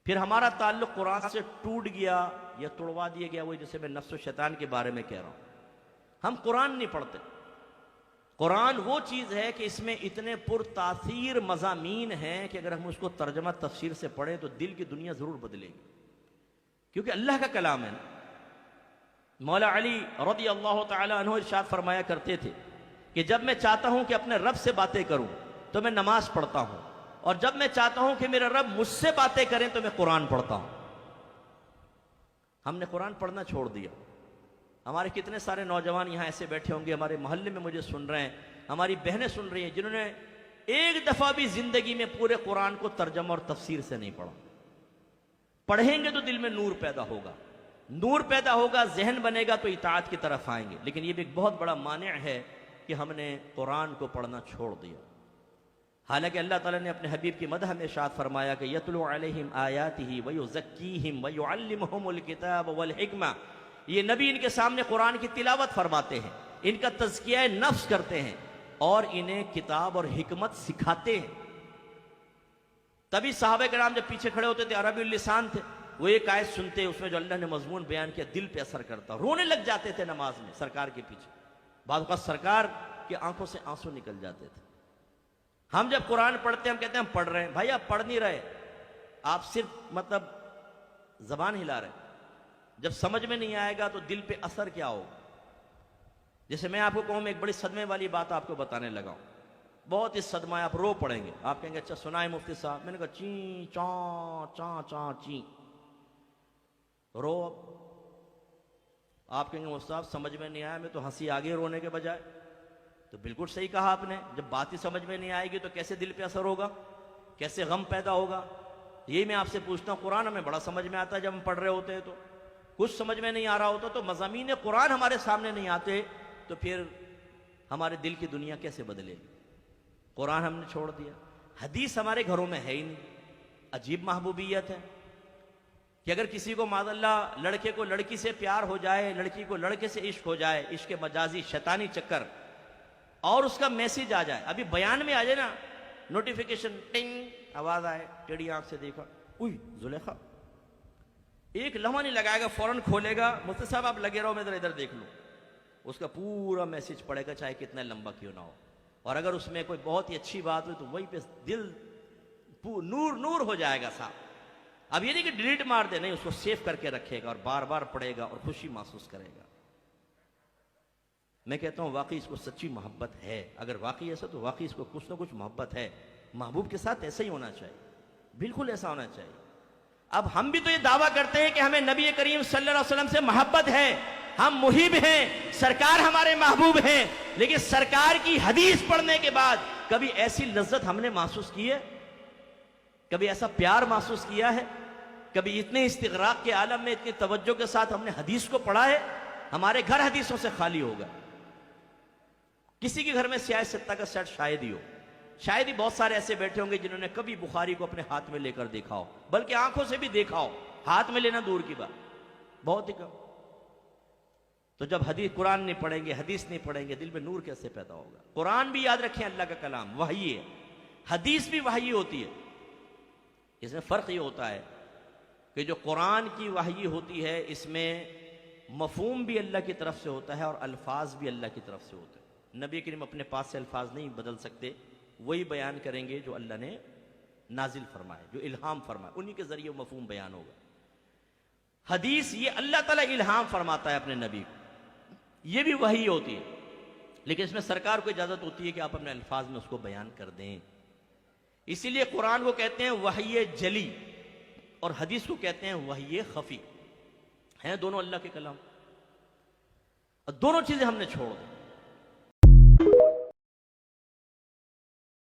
پھر ہمارا تعلق قرآن سے ٹوٹ گیا یا توڑوا دیا گیا، وہی جیسے میں نفس و شیطان کے بارے میں کہہ رہا ہوں. ہم قرآن نہیں پڑھتے. قرآن وہ چیز ہے کہ اس میں اتنے پر تاثیر مضامین ہیں کہ اگر ہم اس کو ترجمہ تفسیر سے پڑھیں تو دل کی دنیا ضرور بدلے گی، کیونکہ اللہ کا کلام ہے نا. مولا علی رضی اللہ تعالی عنہ ارشاد فرمایا کرتے تھے کہ جب میں چاہتا ہوں کہ اپنے رب سے باتیں کروں تو میں نماز پڑھتا ہوں، اور جب میں چاہتا ہوں کہ میرا رب مجھ سے باتیں کریں تو میں قرآن پڑھتا ہوں. ہم نے قرآن پڑھنا چھوڑ دیا. ہمارے کتنے سارے نوجوان یہاں ایسے بیٹھے ہوں گے، ہمارے محلے میں مجھے سن رہے ہیں، ہماری بہنیں سن رہی ہیں، جنہوں نے ایک دفعہ بھی زندگی میں پورے قرآن کو ترجمہ اور تفسیر سے نہیں پڑھا. پڑھیں گے تو دل میں نور پیدا ہوگا، نور پیدا ہوگا، ذہن بنے گا تو اطاعت کی طرف آئیں گے. لیکن یہ بھی ایک بہت بڑا مانع ہے کہ ہم نے قرآن کو پڑھنا چھوڑ دیا. حالانکہ اللہ تعالیٰ نے اپنے حبیب کی مدح میں ارشاد فرمایا کہ یتلو علیہم آیاتہ ویزکیہم ویعلمہم الکتاب والحکمہ. یہ نبی ان کے سامنے قرآن کی تلاوت فرماتے ہیں، ان کا تزکیہ نفس کرتے ہیں اور انہیں کتاب اور حکمت سکھاتے ہیں. تبھی صحابہ کرام جب پیچھے کھڑے ہوتے تھے، عربی اللسان تھے، وہ ایک آیت سنتے اس میں جو اللہ نے مضمون بیان کیا دل پہ اثر کرتا، رونے لگ جاتے تھے نماز میں سرکار کے پیچھے. بعض اوقات سرکار کی آنکھوں سے آنسو نکل جاتے تھے. ہم جب قرآن پڑھتے ہیں ہم کہتے ہیں ہم پڑھ رہے ہیں. بھائی آپ پڑھ نہیں رہے، آپ صرف زبان ہلا رہے ہیں. جب سمجھ میں نہیں آئے گا تو دل پہ اثر کیا ہوگا؟ جیسے میں آپ کو کہوں، میں ایک بڑی صدمے والی بات آپ کو بتانے لگا ہوں. بہت ہی صدمہ ہے، آپ رو پڑیں گے. آپ کہیں گے اچھا سنائے مفتی صاحب. میں نے کہا چین چاں چاں چاں چین، رو. آپ کہیں گے مفتی صاحب سمجھ میں نہیں آیا، میں تو ہنسی آگے رونے کے بجائے. تو بالکل صحیح کہا آپ نے. جب بات ہی سمجھ میں نہیں آئے گی تو کیسے دل پہ اثر ہوگا، کیسے غم پیدا ہوگا؟ یہی میں آپ سے پوچھتا ہوں. قرآن ہمیں بڑا سمجھ میں آتا ہے جب ہم پڑھ رہے ہوتے ہیں، تو کچھ سمجھ میں نہیں آ رہا ہوتا تو مضامین قرآن ہمارے سامنے نہیں آتے تو پھر ہمارے دل کی دنیا کیسے بدلے گی؟ قرآن ہم نے چھوڑ دیا. حدیث ہمارے گھروں میں ہے ہی نہیں. عجیب محبوبیت ہے کہ اگر کسی کو معاذ اللہ لڑکے کو لڑکی سے پیار ہو جائے، لڑکی کو لڑکے سے عشق ہو جائے، عشق مجازی شیطانی چکر، اور اس کا میسیج آ جائے، ابھی بیان میں آ جائے نا، نوٹیفیکیشن ٹنگ آواز آئے، ٹیڑھی آنکھ سے دیکھا، اوئی زلیخا، ایک لمحہ نہیں لگائے گا، فوراً کھولے گا، مفتی صاحب آپ لگے رہو میں ادھر دیکھ لوں. اس کا پورا میسیج پڑے گا چاہے کتنا لمبا کیوں نہ ہو. اور اگر اس میں کوئی بہت ہی اچھی بات ہوئی تو وہی پہ دل نور نور ہو جائے گا صاحب. اب یہ نہیں کہ ڈیلیٹ مار دے، نہیں، اس کو سیو کر کے رکھے گا اور بار بار پڑھے گا اور خوشی محسوس کرے گا. میں کہتا ہوں واقعی اس کو سچی محبت ہے. اگر واقعی ایسا تو واقعی اس کو کچھ نہ کچھ محبت ہے. محبوب کے ساتھ ایسا ہی ہونا چاہیے، بالکل ایسا ہونا چاہیے. اب ہم بھی تو یہ دعویٰ کرتے ہیں کہ ہمیں نبی کریم صلی اللہ علیہ وسلم سے محبت ہے، ہم محب ہیں، سرکار ہمارے محبوب ہیں، لیکن سرکار کی حدیث پڑھنے کے بعد کبھی ایسی لذت ہم نے محسوس کی ہے؟ کبھی ایسا پیار محسوس کیا ہے؟ کبھی اتنے استغراق کے عالم میں اتنی توجہ کے ساتھ ہم نے حدیث کو پڑھا ہے؟ ہمارے گھر حدیثوں سے خالی ہوگا. کسی کے گھر میں سیاہ ستہ کا سیٹ شاید ہی ہو. شاید ہی بہت سارے ایسے بیٹھے ہوں گے جنہوں نے کبھی بخاری کو اپنے ہاتھ میں لے کر دیکھا ہو، بلکہ آنکھوں سے بھی دیکھا ہو، ہاتھ میں لینا دور کی بات، بہت ہی کم. تو جب قرآن نہیں پڑھیں گے، حدیث نہیں پڑھیں گے، دل میں نور کیسے پیدا ہوگا؟ قرآن بھی یاد رکھیں اللہ کا کلام وحی ہے، حدیث بھی وحی ہوتی ہے. اس میں فرق یہ ہوتا ہے کہ جو قرآن کی وحی ہوتی ہے اس میں مفہوم بھی اللہ کی طرف سے ہوتا ہے اور الفاظ بھی اللہ کی طرف سے ہوتے ہیں. نبی کریم اپنے پاس سے الفاظ نہیں بدل سکتے، وہی بیان کریں گے جو اللہ نے نازل فرمائے، جو الہام فرمائے، انہی کے ذریعے مفہوم بیان ہوگا. حدیث یہ اللہ تعالیٰ الہام فرماتا ہے اپنے نبی کو، یہ بھی وحی ہوتی ہے، لیکن اس میں سرکار کو اجازت ہوتی ہے کہ آپ اپنے الفاظ میں اس کو بیان کر دیں. اسی لیے قرآن کو کہتے ہیں وحی جلی اور حدیث کو کہتے ہیں وحی خفی. ہیں دونوں اللہ کے کلام، اور دونوں چیزیں ہم نے چھوڑ دی.